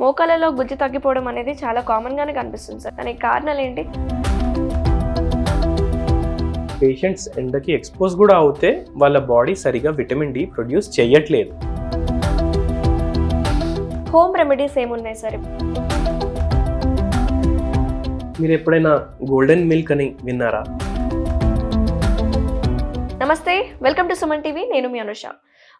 మోకాళ్ళలో గుజ్జు తగ్గిపోవడం అనేది చాలా కామన్ గానే కనిపిస్తుంది సార్. దానికి కారణాలు ఏంటి? పేషెంట్స్ ఎండకి ఎక్స్పోజ్ కూడా అవుతే వాళ్ళ బాడీ సరిగా విటమిన్ డి ప్రొడ్యూస్ చేయట్లేదు. హోమ్ రెమెడీస్ ఏమున్నాయి సార్? మీరు ఎప్పుడైనా గోల్డెన్ మిల్క్ అని విన్నారా? నమస్తే, వెల్కమ్ టు సుమన్ టీవీ. నేను మీ అనుష.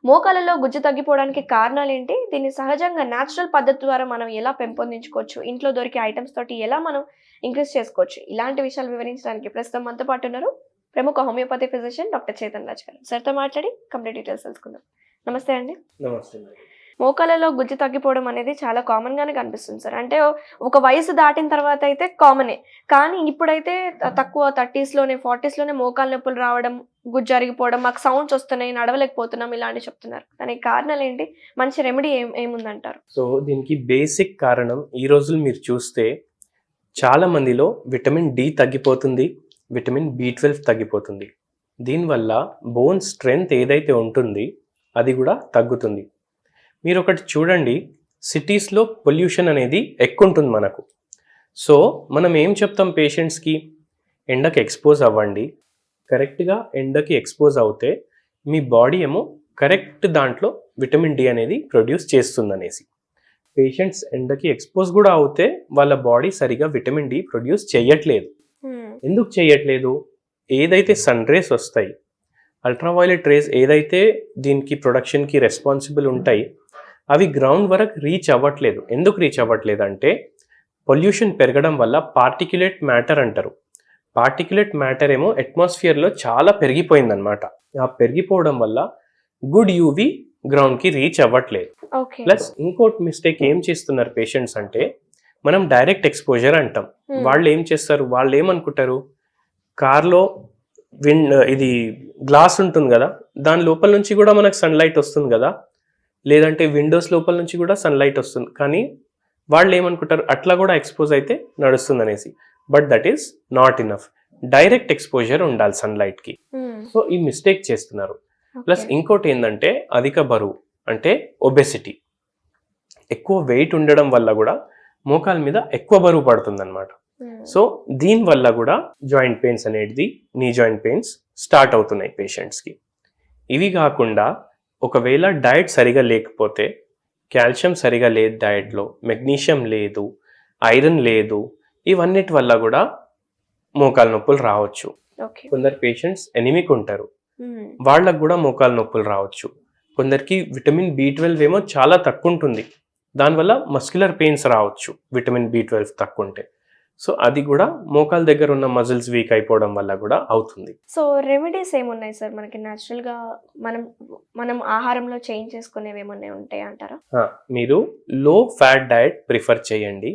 మోకాళ్ళలో గుజ్జు తగ్గిపోవడానికి కారణాలు ఏంటి? దీన్ని సహజంగా న్యాచురల్ పద్ధతి ద్వారా మనం ఎలా పెంపొందించుకోవచ్చు, ఇంట్లో దొరికే ఐటమ్స్ తోటి ఎలా మనం ఇంక్రీజ్ చేసుకోవచ్చు, ఇలాంటి విషయాలు వివరించడానికి ప్రస్తుతం మనతో పాటు ఉన్నారు ప్రముఖ homeopathy physician doctor Chetan Raj గారు. సార్తో మాట్లాడి కంప్లీట్ డీటెయిల్స్ తెలుసుకుందాం. నమస్తే అండి. నమస్తే. మోకాళ్ళలో గుజ్జు తగ్గిపోవడం అనేది చాలా కామన్ గానే కనిపిస్తుంది సార్. అంటే ఒక వయసు దాటిన తర్వాత అయితే కామనే, కానీ ఇప్పుడైతే తక్కువ 30s లోనే 40s లోనే మోకాళ్ళ నొప్పులు రావడం, గుజ్జు అరిగిపోవడం, మాకు సౌండ్స్ వస్తున్నాయి, నడవలేకపోతున్నాం ఇలాంటివి చెప్తున్నారు. దానికి కారణాలు ఏంటి? మంచి రెమెడీ ఏముందంటారు? సో దీనికి బేసిక్ కారణం ఈ రోజులు మీరు చూస్తే చాలా మందిలో విటమిన్ డి తగ్గిపోతుంది, విటమిన్ B12 తగ్గిపోతుంది. దీనివల్ల బోన్ స్ట్రెంగ్త్ ఏదైతే ఉంటుంది అది కూడా తగ్గుతుంది. మీరు ఒకటి చూడండి, సిటీస్లో పొల్యూషన్ అనేది ఎక్కువ ఉంటుంది మనకు. సో మనం ఏం చెప్తాం పేషెంట్స్కి? ఎండకి ఎక్స్పోజ్ అవ్వండి. కరెక్ట్గా ఎండకి ఎక్స్పోజ్ అవుతే మీ బాడీ ఏమో కరెక్ట్ దాంట్లో విటమిన్ డి అనేది ప్రొడ్యూస్ చేస్తుంది అనేసి. పేషెంట్స్ ఎండకి ఎక్స్పోజ్ కూడా అవుతే వాళ్ళ బాడీ సరిగా విటమిన్ డి ప్రొడ్యూస్ చేయట్లేదు. ఎందుకు చేయట్లేదు? ఏదైతే సన్ రేస్ వస్తాయి, అల్ట్రావైలెట్ రేస్ ఏదైతే దీనికి ప్రొడక్షన్కి రెస్పాన్సిబుల్ ఉంటాయి, అవి గ్రౌండ్ వరకు రీచ్ అవ్వట్లేదు. ఎందుకు రీచ్ అవ్వట్లేదు అంటే పొల్యూషన్ పెరగడం వల్ల పార్టిక్యులేట్ మ్యాటర్ అంటారు. పార్టిక్యులేట్ మ్యాటర్ ఏమో అట్మాస్ఫియర్లో చాలా పెరిగిపోయిందనమాట. ఆ పెరిగిపోవడం వల్ల గుడ్ యూవి గ్రౌండ్కి రీచ్ అవ్వట్లేదు. ప్లస్ ఇంకోటి మిస్టేక్ ఏం చేస్తున్నారు పేషెంట్స్ అంటే, మనం డైరెక్ట్ ఎక్స్పోజర్ అంటాం. వాళ్ళు ఏం చేస్తారు, వాళ్ళు ఏమనుకుంటారు, కార్లో ఇది గ్లాస్ ఉంటుంది కదా, దాని లోపల నుంచి కూడా మనకు సన్లైట్ వస్తుంది కదా, లేదంటే విండోస్ లోపల నుంచి కూడా సన్లైట్ వస్తుంది, కానీ వాళ్ళు ఏమనుకుంటారు అట్లా కూడా ఎక్స్పోజ్ అయితే నడుస్తుంది అనేసి. But that is not enough. Direct exposure ఉండాలి సన్లైట్కి. సో ఈ మిస్టేక్ చేస్తున్నారు. ప్లస్ ఇంకోటి ఏంటంటే అధిక బరువు, అంటే ఒబెసిటీ. ఎక్కువ వెయిట్ ఉండడం వల్ల కూడా మోకాల మీద ఎక్కువ బరువు పడుతుంది అనమాట. సో దీనివల్ల కూడా జాయింట్ పెయిన్స్ అనేది, నీ జాయింట్ పెయిన్స్ స్టార్ట్ అవుతున్నాయి పేషెంట్స్కి. ఇవి కాకుండా ఒకవేళ డయట్ సరిగా లేకపోతే, కాల్షియం సరిగా లేదు డయట్లో, మెగ్నీషియం లేదు, ఐరన్ లేదు, ఇవన్నిటి వల్ల కూడా మోకాల నొప్పులు రావచ్చు. కొందరు పేషెంట్స్ ఎనిమిక్ ఉంటారు, వాళ్ళకు కూడా మోకాల నొప్పులు రావచ్చు. కొందరికి విటమిన్ B12 ఏమో చాలా తక్కువ ఉంటుంది, దానివల్ల మస్క్యులర్ పెయిన్స్ రావచ్చు విటమిన్ B12 తక్కువ ఉంటే. సో అది కూడా మోకాల దగ్గర ఉన్న మజిల్స్ వీక్ అయిపోవడం వల్ల కూడా అవుతుంది. సో రెమెడీస్ ఏమున్నాయి సార్ మనకి న్యాచురల్గా మనం ఆహారంలో చేంజ్ చేసుకునేవి ఏమన్నా ఉంటాయి అంటారా? మీరు లో ఫ్యాట్ డయట్ ప్రిఫర్ చేయండి,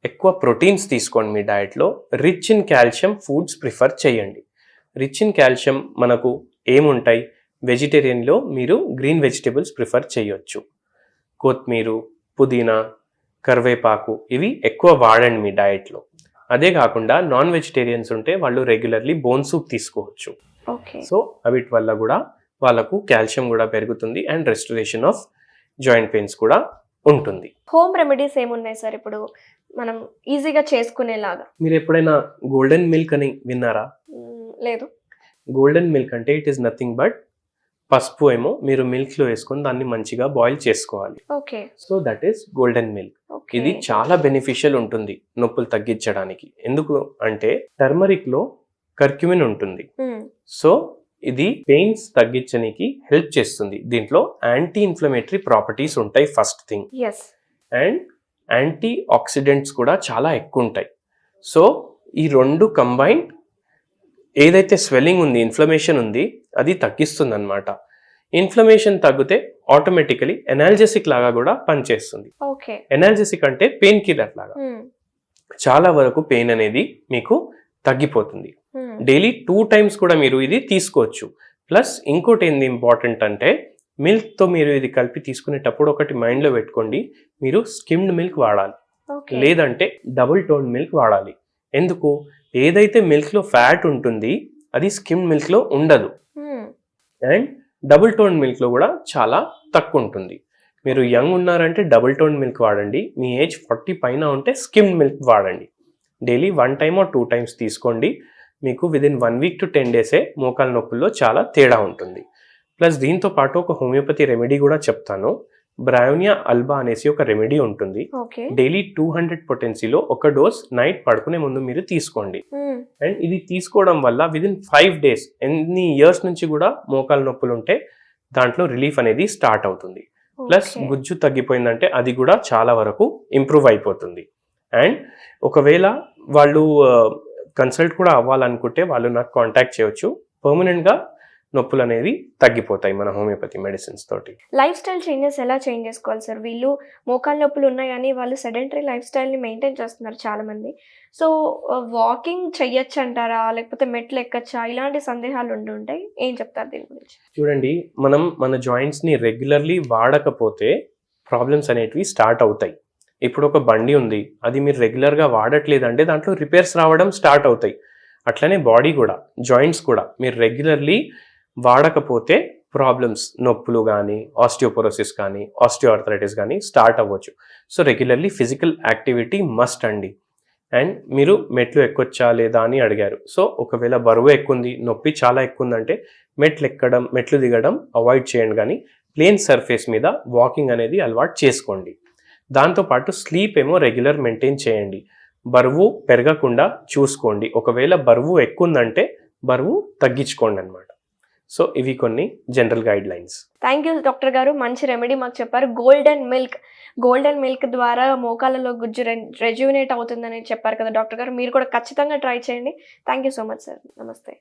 ఎక్కువ ప్రోటీన్స్ తీసుకోండి మీ డయట్లో. Rich in calcium foods prefer చేయండి. రిచ్ ఇన్ కాల్షియం మనకు ఏముంటాయి? వెజిటేరియన్లో మీరు గ్రీన్ వెజిటేబుల్స్ ప్రిఫర్ చేయొచ్చు. కొత్తిమీర, పుదీనా, కరివేపాకు ఇవి ఎక్కువ వాడండి మీ డయట్లో. అదే కాకుండా నాన్ వెజిటేరియన్స్ ఉంటే వాళ్ళు రెగ్యులర్లీ బోన్ సూప్ తీసుకోవచ్చు. సో వీటి వల్ల కూడా వాళ్ళకు కాల్షియం కూడా పెరుగుతుంది and restoration of joint pains కూడా ఉంటుంది. హోమ్ రెమెడీస్ ఏమున్నాయి సార్ ఇప్పుడు మనం ఈజీగా చేసుకునేలాగా? మీరు ఎప్పుడైనా గోల్డెన్ మిల్క్ అని విన్నారా? లేదు. గోల్డెన్ మిల్క్ అంటే ఇట్ ఈస్ నథింగ్ బట్ పసుపు ఏమో మీరు మిల్క్లో వేసుకొని దాన్ని మంచిగా బాయిల్ చేసుకోవాలి. So that is golden milk. ఇది చాలా బెనిఫిషియల్ ఉంటుంది నొప్పులు తగ్గించడానికి. ఎందుకు అంటే టర్మరిక్ లో కర్క్యూమిన్ ఉంటుంది. సో ఇది పెయిన్స్ తగ్గించడానికి హెల్ప్ చేస్తుంది. దీంట్లో యాంటీ ఇన్ఫ్లమేటరీ ప్రాపర్టీస్ ఉంటాయి first thing, and antioxidants కూడా చాలా ఎక్కువ ఉంటాయి. సో ఈ రెండు కంబైన్ ఏదైతే స్వెల్లింగ్ ఉంది, ఇన్ఫ్లమేషన్ ఉంది, అది తగ్గిస్తుంది అనమాట. ఇన్ఫ్లమేషన్ తగ్గితే ఆటోమేటికలీ ఎనాల్జెసిక్ లాగా కూడా పనిచేస్తుంది. ఎనాల్జెసిక్ అంటే పెయిన్ కిల్లర్ లాగా. చాలా వరకు పెయిన్ అనేది మీకు తగ్గిపోతుంది. డైలీ 2 times కూడా మీరు ఇది తీసుకోవచ్చు. ప్లస్ ఇంకోటి ఏంది ఇంపార్టెంట్ అంటే, మిల్క్తో మీరు ఇది కలిపి తీసుకునేటప్పుడు ఒకటి మైండ్లో పెట్టుకోండి, మీరు స్కిమ్డ్ మిల్క్ వాడాలి, లేదంటే డబుల్ టోన్ మిల్క్ వాడాలి. ఎందుకు? ఏదైతే మిల్క్లో ఫ్యాట్ ఉంటుంది అది స్కిమ్డ్ మిల్క్లో ఉండదు, అండ్ డబుల్ టోన్ మిల్క్లో కూడా చాలా తక్కువ ఉంటుంది. మీరు యంగ్ ఉన్నారంటే డబుల్ టోన్ మిల్క్ వాడండి. మీ ఏజ్ 40 పైన ఉంటే స్కిమ్డ్ మిల్క్ వాడండి. డైలీ 1 టైమ్ ఆర్ 2 టైమ్స్ తీసుకోండి. మీకు విదిన్ 1 వీక్ టు 10 డేసే మోకాల నొప్పుల్లో చాలా తేడా ఉంటుంది. ప్లస్ దీంతో పాటు ఒక హోమియోపతి రెమెడీ కూడా చెప్తాను. బ్రయోనియా అల్బా అనేసి ఒక రెమెడీ ఉంటుంది. ఓకే. డైలీ 200 పొటెన్సీలో ఒక డోస్ నైట్ పడుకునే ముందు మీరు తీసుకోండి. అండ్ ఇది తీసుకోవడం వల్ల విదిన్ 5 డేస్ ఎన్ని ఇయర్స్ నుంచి కూడా మోకాల నొప్పులు ఉంటే దాంట్లో రిలీఫ్ అనేది స్టార్ట్ అవుతుంది. Plus okay. గుజ్జు తగ్గిపోయిందంటే అది కూడా చాలా వరకు ఇంప్రూవ్ అయిపోతుంది. అండ్ ఒకవేళ వాళ్ళు కన్సల్ట్ కూడా అవ్వాలనుకుంటే వాళ్ళు నాకు కాంటాక్ట్ చేయొచ్చు. పర్మనెంట్గా నొప్పులు అనేది తగ్గిపోతాయి మన హోమియోపతి మెడిసిన్స్ తోటి. లైఫ్ స్టైల్ చేంజెస్ ఎలా చేంజ్ చేసుకోవాలి సార్? వీళ్ళు మోకాళ్ళ నొప్పులు ఉన్నాయని వాళ్ళు సెడెంటరీ లైఫ్ స్టైల్ని మెయింటైన్ చేస్తున్నారు చాలామంది. సో వాకింగ్ చెయ్యొచ్చు అంటారా, లేకపోతే మెట్లు ఎక్కచ్చా, ఇలాంటి సందేహాలు ఉంటుంటాయి. ఏం చెప్తారు దీని గురించి? చూడండి, మనం మన జాయింట్స్ని రెగ్యులర్లీ వాడకపోతే ప్రాబ్లమ్స్ అనేటివి స్టార్ట్ అవుతాయి. ఇప్పుడు ఒక బండి ఉంది, అది మీరు రెగ్యులర్గా వాడట్లేదంటే దాంట్లో రిపేర్స్ రావడం స్టార్ట్ అవుతాయి. అట్లనే బాడీ కూడా, జాయింట్స్ కూడా మీరు రెగ్యులర్లీ వాడకపోతే ప్రాబ్లమ్స్, నొప్పులు కానీ, ఆస్టియోపోరోసిస్ కానీ, ఆస్టియోఆర్థరైటిస్ కానీ స్టార్ట్ అవ్వచ్చు. So regularly physical activity must అండి. అండ్ మీరు మెట్లు ఎక్కొచ్చా లేదా అని అడిగారు. సో ఒకవేళ బరువు ఎక్కువ ఉంది, నొప్పి చాలా ఎక్కువ ఉందంటే మెట్లు దిగడం అవాయిడ్ చేయండి. కానీ ప్లేన్ సర్ఫేస్ మీద వాకింగ్ అనేది అలవాటు చేసుకోండి. దాంతోపాటు స్లీప్ ఏమో రెగ్యులర్ మెయింటైన్ చేయండి. బరువు పెరగకుండా చూసుకోండి. ఒకవేళ బరువు ఎక్కువ ఉందంటే బరువు తగ్గించుకోండి అనమాట. సో ఇవి కొన్ని general guide lines. Thank you doctor గారు, మంచి రెమెడీ మాకు చెప్పారు. గోల్డెన్ మిల్క్ ద్వారా మోకాళ్ళలో గుజ్జు రెజ్యూనేట్ అవుతుందని చెప్పారు కదా డాక్టర్ గారు. మీరు కూడా ఖచ్చితంగా ట్రై చేయండి. Thank you so much sir. నమస్తే.